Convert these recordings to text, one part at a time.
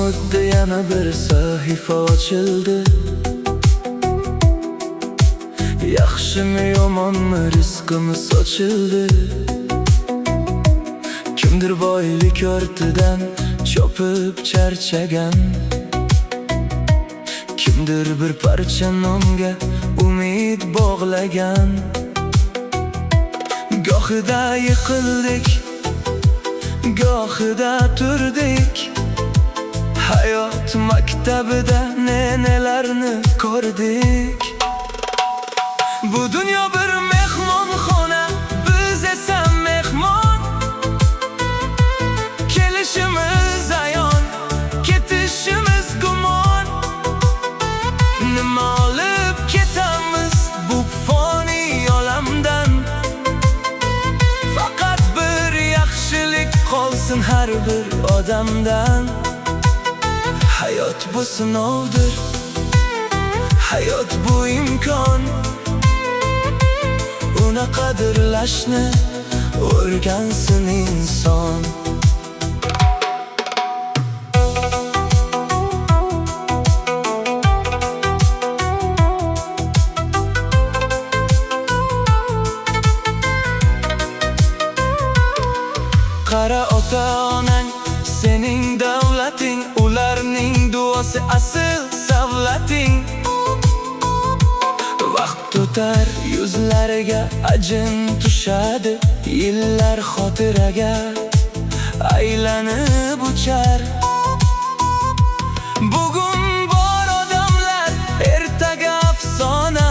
o'tdi, yana bir sahifa ochildi. Yaxshimi yomonmi rizqimiz sochildi. Kimdir boylik ortidan chopib charchagan, kimdir bir parcha nonga umid bog'lagan. Gohida yiqildik, gohida turdik. Hayot maktabida nelarni ko'rdik. Bu dunyo bir mehmonxona, biz esa mehmon. Kelishimiz ayon, ketishimiz gumon. Nima olib ketamiz bu foniy olamdan? Faqat bir yaxshilik qolsin har bir odamdan. Hayot bu sinovdir, hayot bu imkon. Uni qadrlashni o'rgansin inson. Qara ota-onang sening davlating, ularning duosi asl savlating. Vaqt o'tar, yuzlariga ajin tushadi, yillar xotiraga aylanib uchar. Bugun bor odamlar, ertaga afsona.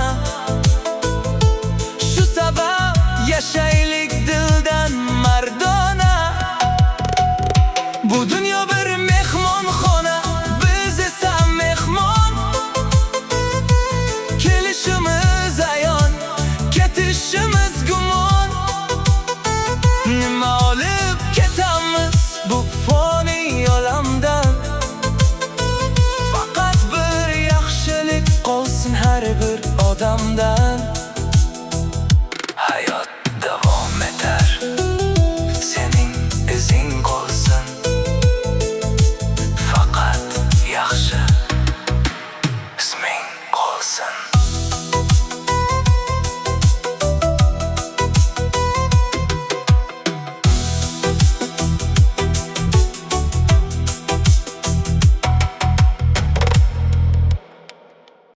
Shu sabab yashaylik dildan mardona. Bu dunyo bir mehmonxona, biz esa mehmon. Kelishimiz ayon, ketishimiz gumon. Nima olib ketamiz bu foniy olamdan? Faqat bir yaxshilik qolsin har bir odamda.